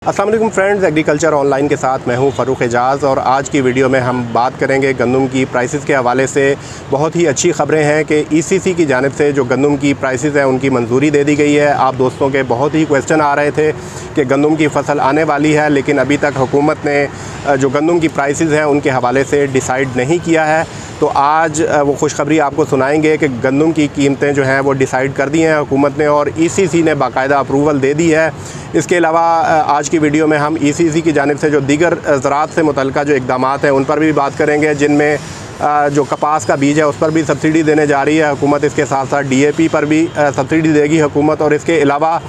अस्सलाम वालेकुम friends, agriculture online के साथ मैं हूं फ़ारूक एजाज़ और आज की वीडियो में हम बात करेंगे गंदम की प्राइसेस के हवाले से। बहुत ही अच्छी ख़बरें हैं कि ईसीसी की जानिब से जो गंदम की प्राइसेस हैं उनकी मंजूरी दे दी गई है। आप दोस्तों के बहुत ही क्वेश्चन आ रहे थे कि गंदम की फ़सल आने वाली है, लेकिन अभी तक हुकूमत ने जो गंदम की प्राइसेस हैं उनके हवाले से डिसाइड नहीं किया है। तो आज वो खुशखबरी आपको सुनाएंगे कि गंदम की कीमतें जो हैं वो डिसाइड कर दी हैं हुकूमत ने और ईसीसी ने बाकायदा अप्रूवल दे दी है। इसके अलावा आज की वीडियो में हम ईसीसी की जानिब से जो दीगर ज़राअत से मुतल्लिक़ जो इक़दामात हैं उन पर भी बात करेंगे, जिनमें जो कपास का बीज है उस पर भी सब्सिडी देने जा रही है हुकूमत। इसके साथ साथ डीएपी पर भी सब्सिडी देगी हुकूमत और इसके अलावा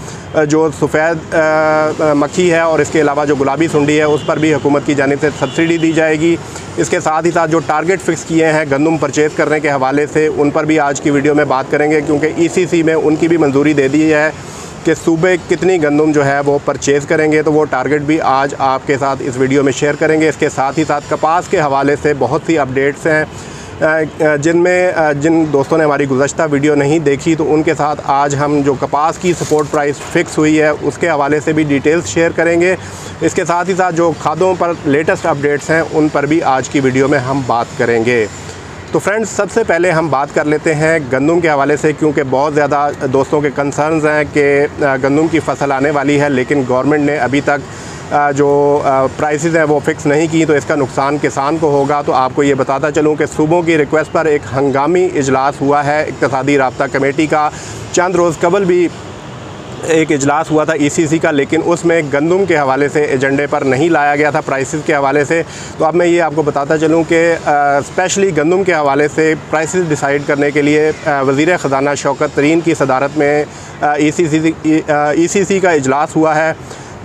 जो सफ़ेद मक्खी है और इसके अलावा जो गुलाबी सुंडी है उस पर भी हुकूमत की जानिब से सब्सिडी दी जाएगी। इसके साथ ही साथ जो टारगेट फ़िक्स किए हैं गंदम परचेज़ करने के हवाले से उन पर भी आज की वीडियो में बात करेंगे, क्योंकि ईसीसी में उनकी भी मंजूरी दे दी है कि सूबे कितनी गंदम जो है वो परचेज़ करेंगे। तो वो टारगेट भी आज आपके साथ इस वीडियो में शेयर करेंगे। इसके साथ ही साथ कपास के हवाले से बहुत सी अपडेट्स हैं जिन दोस्तों ने हमारी गुज़श्ता वीडियो नहीं देखी तो उनके साथ आज हम जो कपास की सपोर्ट प्राइस फ़िक्स हुई है उसके हवाले से भी डिटेल्स शेयर करेंगे। इसके साथ ही साथ जो खादों पर लेटेस्ट अपडेट्स हैं उन पर भी आज की वीडियो में हम बात करेंगे। तो फ्रेंड्स, सबसे पहले हम बात कर लेते हैं गंदम के हवाले से, क्योंकि बहुत ज़्यादा दोस्तों के कंसर्न्स हैं कि गंदम की फ़सल आने वाली है लेकिन गवर्नमेंट ने अभी तक जो प्राइसेस हैं वो फ़िक्स नहीं की, तो इसका नुकसान किसान को होगा। तो आपको ये बताता चलूँ कि सूबों की रिक्वेस्ट पर एक हंगामी इजलास हुआ है इक़्तिसादी राब्ता कमेटी का। चंद रोज़ कबल भी एक इजलास हुआ था ईसीसी का, लेकिन उसमें गंदम के हवाले से एजेंडे पर नहीं लाया गया था प्राइसेस के हवाले से। तो अब मैं ये आपको बताता चलूँ कि स्पेशली गंदम के हवाले से प्राइसेस डिसाइड करने के लिए वज़ीर ख़ज़ाना शौकत तरीन की सदारत में ईसीसी का इजलास हुआ है,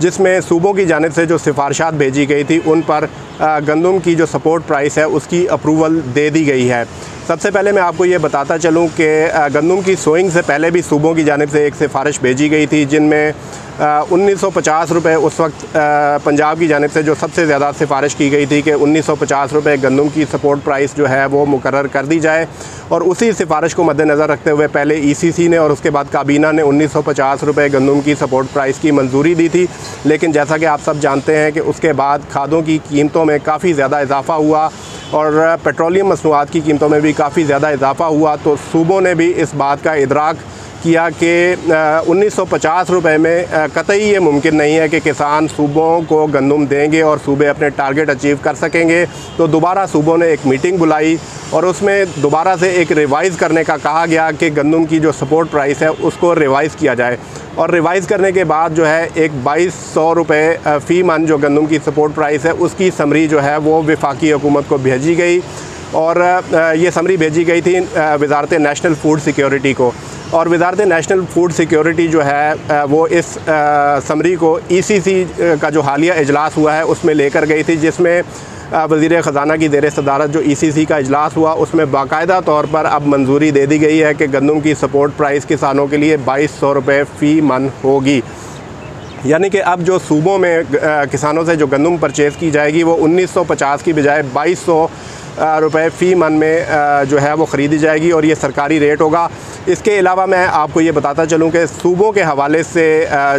जिसमें सूबों की जानिब से जो सिफारिशात भेजी गई थी उन पर गंदम की जो सपोर्ट प्राइस है उसकी अप्रूवल दे दी गई है। सबसे पहले मैं आपको ये बताता चलूँ कि गंदम की सोइंग से पहले भी सूबों की जानिब से एक सिफारिश भेजी गई थी, जिनमें 1950 रुपये उस वक्त पंजाब की जानिब से जो सबसे ज़्यादा सिफारिश की गई थी कि 1950 रुपये गंदम की सपोर्ट प्राइस जो है वो मुकर्रर कर दी जाए। और उसी सिफारिश को मद्देनज़र रखते हुए पहले ईसीसी ने और उसके बाद काबीना ने 1950 रुपये गंदम की सपोर्ट प्राइस की मंजूरी दी थी। लेकिन जैसा कि आप सब जानते हैं कि उसके बाद खादों की कीमतों में काफ़ी ज़्यादा इजाफ़ा हुआ और पेट्रोलियम मसनूआत की कीमतों में भी काफ़ी ज़्यादा इजाफ़ा हुआ। तो सूबों ने भी इस बात का इदराक किया कि 1950 रुपये में कतई ये मुमकिन नहीं है कि किसान सूबों को गंदम देंगे और सूबे अपने टारगेट अचीव कर सकेंगे। तो दोबारा सूबों ने एक मीटिंग बुलाई और उसमें दोबारा से एक रिवाइज़ करने का कहा गया कि गंदम की जो सपोर्ट प्राइस है उसको रिवाइज़ किया जाए। और रिवाइज़ करने के बाद जो है एक 2200 रुपये फ़ी मन जो गंदम की सपोर्ट प्राइस है उसकी समरी जो है वो वफाकी हुकूमत को भेजी गई और ये समरी भेजी गई थी वज़ारत नेशनल फूड सिक्योरिटी को। और वज़ारत नेशनल फूड सिक्योरिटी जो है वो इस समरी को ईसीसी का जो हालिया इजलास हुआ है उसमें लेकर गई थी, जिसमें वज़ीर ख़ज़ाना की ज़ेर सदारत जो ईसीसी का इजलास हुआ उसमें बाकायदा तौर पर अब मंजूरी दे दी गई है कि गंदम की सपोर्ट प्राइस किसानों के लिए 2200 रुपये फ़ी मन होगी। यानी कि अब जो सूबों में किसानों से जो गंदम परचेज़ की जाएगी वो 1950 की बजाय 2200 रुपये फ़ी मन में जो है वो ख़रीदी जाएगी और ये सरकारी रेट होगा। इसके अलावा मैं आपको ये बताता चलूँ कि सूबों के हवाले से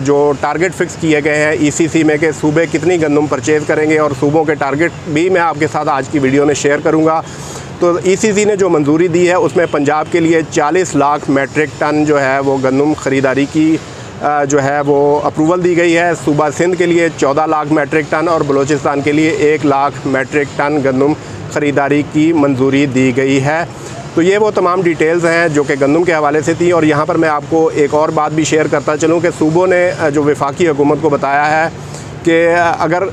जो टारगेट फ़िक्स किए गए हैं ईसीसी में कि सूबे कितनी गंदम परचेज़ करेंगे और सूबों के टारगेट भी मैं आपके साथ आज की वीडियो में शेयर करूँगा। तो ईसीसी ने जो मंजूरी दी है उसमें पंजाब के लिए 40 लाख मेट्रिक टन जो है वो गंदम ख़रीदारी की जो है वो अप्रूवल दी गई है। सूबा सिंध के लिए 14 लाख मेट्रिक टन और बलूचिस्तान के लिए 1 लाख मेट्रिक टन गंदम ख़रीदारी की मंजूरी दी गई है। तो ये वो तमाम डिटेल्स हैं जो कि गंदम के हवाले से थी। और यहाँ पर मैं आपको एक और बात भी शेयर करता चलूँ कि सूबों ने जो वफाकी हुकूमत को बताया है कि अगर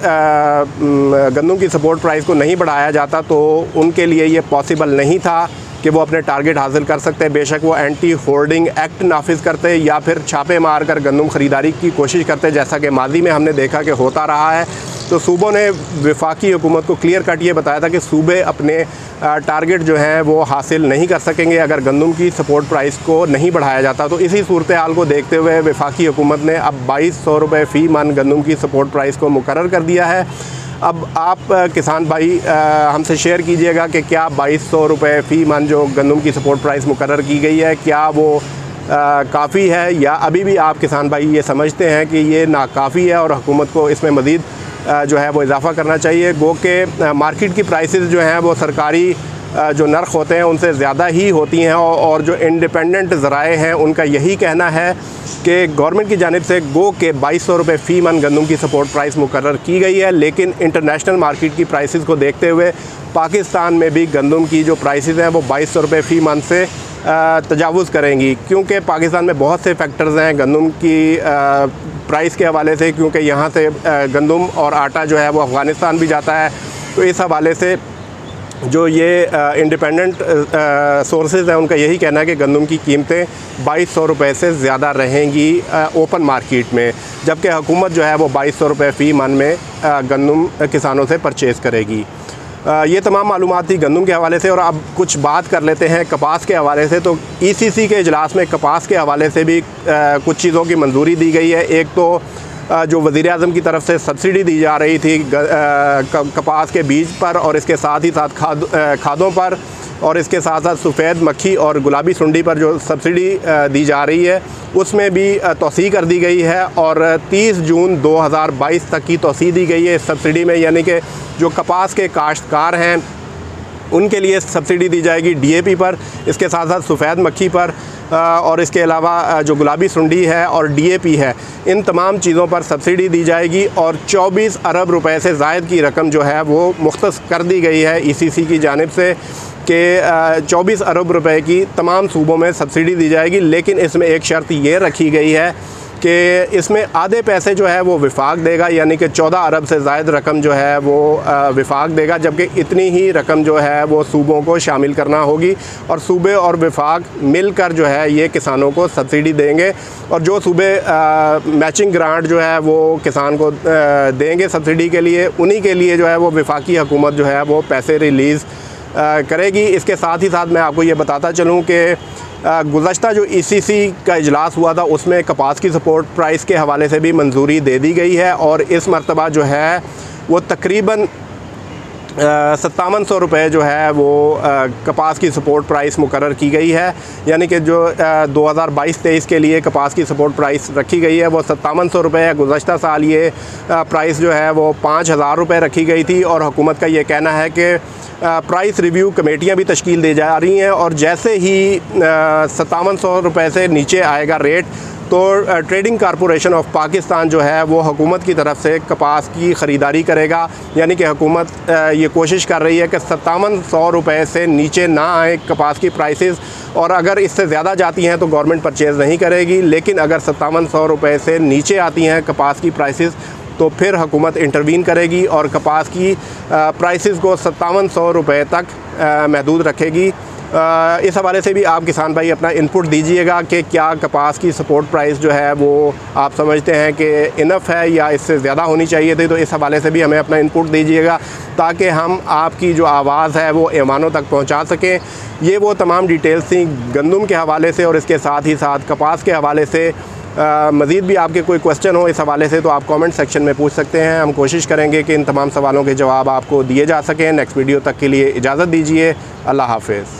गंदम की सपोर्ट प्राइस को नहीं बढ़ाया जाता तो उनके लिए ये पॉसिबल नहीं था कि वो अपने टारगेट हासिल कर सकते हैं। बेशक वो एंटी होर्डिंग एक्ट नाफिज करते या फिर छापे मार कर गंदम ख़रीदारी की कोशिश करते, जैसा कि माजी में हमने देखा कि होता रहा है। तो सूबों ने वफाकी हुकूमत को क्लियर कट ये बताया था कि सूबे अपने टारगेट जो हैं वो हासिल नहीं कर सकेंगे अगर गंदम की सपोर्ट प्राइस को नहीं बढ़ाया जाता। तो इसी सूरत हाल को देखते हुए वफाकी हुकूमत ने अब 2200 रुपये फ़ी मन गंदम की सपोर्ट प्राइस को मुकर्रर कर दिया है। अब आप किसान भाई हमसे शेयर कीजिएगा कि क्या 2200 रुपये फ़ी मन जो गंदम की सपोर्ट प्राइस मुकर्रर की गई है, क्या वो काफ़ी है, या अभी भी आप किसान भाई ये समझते हैं कि ये नाकाफ़ी है और हुकूमत को इसमें मज़ीद जो है वो इजाफ़ा करना चाहिए। गो के मार्केट की प्राइसेस जो हैं वो सरकारी जो नर्ख होते हैं उनसे ज़्यादा ही होती हैं, और जो इंडिपेंडेंट ज़राए हैं उनका यही कहना है कि गवर्नमेंट की जानिब से गो के 2200 रुपये फ़ी मन गंदम की सपोर्ट प्राइस मुकर्रर की गई है, लेकिन इंटरनेशनल मार्केट की प्राइसेस को देखते हुए पाकिस्तान में भी गंदम की जो प्राइसेस हैं वो 2200 रुपये फ़ी मन से तजावुज़ करेंगी, क्योंकि पाकिस्तान में बहुत से फैक्टर्स हैं गंदम की प्राइस के हवाले से, क्योंकि यहाँ से गंदम और आटा जो है वो अफ़गानिस्तान भी जाता है। तो इस हवाले से जो ये इंडिपेंडेंट सोर्सेज हैं उनका यही कहना है कि गंदम की कीमतें 2200 रुपये से ज़्यादा रहेंगी ओपन मार्केट में, जबकि हुकूमत जो है वो 2200 रुपये फ़ी मन में गंदम किसानों से परचेज़ करेगी। ये तमाम मालूमात थी गंदम के हवाले से। और अब कुछ बात कर लेते हैं कपास के हवाले से। तो ECC के इजलास में कपास के हवाले से भी कुछ चीज़ों की मंजूरी दी गई है। एक तो जो वज़ीर-ए-आज़म की तरफ से सब्सिडी दी जा रही थी कपास के बीज पर, और इसके साथ ही साथ खादों पर, और इसके साथ साथ सफ़ेद मक्खी और गुलाबी सुंडी पर जो सब्सिडी दी जा रही है उसमें भी तोसी कर दी गई है, और 30 जून 2022 तक की तोसी दी गई है इस सब्सिडी में। यानी कि जो कपास के काश्तकार हैं उनके लिए सब्सिडी दी जाएगी DAP पर, इसके साथ साथ सफ़ेद मक्खी पर, और इसके अलावा जो गुलाबी सुंडी है और DAP है, इन तमाम चीज़ों पर सब्सिडी दी जाएगी। और 24 अरब रुपए से ज़ायद की रकम जो है वो मुख्तस कर दी गई है ECC की जानिब से कि 24 अरब रुपए की तमाम सूबों में सब्सिडी दी जाएगी। लेकिन इसमें एक शर्त ये रखी गई है कि इसमें आधे पैसे जो है वो विफाक देगा, यानी कि 14 अरब से ज़ायद रकम जो है वो विफाक देगा, जबकि इतनी ही रकम जो है वो सूबों को शामिल करना होगी, और सूबे और विफाक मिलकर जो है ये किसानों को सब्सिडी देंगे। और जो सूबे मैचिंग ग्रांट जो है वो किसान को देंगे सब्सिडी के लिए, उन्हीं के लिए जो है वो विफाकी हुकूमत जो है वो पैसे रिलीज़ करेगी। इसके साथ ही साथ मैं आपको ये बताता चलूँ कि गुज़श्ता जो ECC का इजलास हुआ था उसमें कपास की सपोर्ट प्राइस के हवाले से भी मंजूरी दे दी गई है, और इस मरतबा जो है वो तकरीबन 5700 रुपये जो है वो कपास की सपोर्ट प्राइस मुकर्रर की गई है। यानी कि जो 2022-23 के लिए कपास की सपोर्ट प्राइस रखी गई है वो 5700 रुपये है। गुज़श्ता साल ये प्राइस जो है वो 5000 रुपये रखी गई थी, और हुकूमत का ये कहना है कि प्राइस रिव्यू कमेटियाँ भी तश्कील दी जा रही हैं, और जैसे ही 5700 रुपये से नीचे आएगा रेट तो ट्रेडिंग कॉरपोरेशन ऑफ पाकिस्तान जो है वो हुकूमत की तरफ से कपास की ख़रीदारी करेगा। यानी कि हुकूमत ये कोशिश कर रही है कि 5700 रुपये से नीचे ना आए कपास की प्राइसेस, और अगर इससे ज़्यादा जाती हैं तो गवर्नमेंट परचेज़ नहीं करेगी। लेकिन अगर 5700 रुपये से नीचे आती हैं कपास की प्राइसेस तो फिर हुकूमत इंटरवीन करेगी और कपास की प्राइसेस को 5700 रुपये तक महदूद रखेगी। इस हवाले से भी आप किसान भाई अपना इनपुट दीजिएगा कि क्या कपास की सपोर्ट प्राइस जो है वो आप समझते हैं कि इनफ़ है या इससे ज़्यादा होनी चाहिए थी। तो इस हवाले से भी हमें अपना इनपुट दीजिएगा ताकि हम आपकी जो आवाज़ है वो ऐवानों तक पहुंचा सकें। ये वो तमाम डिटेल्स थी गंदम के हवाले से, और इसके साथ ही साथ कपास के हवाले से मज़ीद भी आपके कोई क्वेश्चन हो इस हवाले से तो आप कमेंट सेक्शन में पूछ सकते हैं। हम कोशिश करेंगे कि इन तमाम सवालों के जवाब आपको दिए जा सकें। नेक्स्ट वीडियो तक के लिए इजाज़त दीजिए। अल्लाह हाफ़िज़।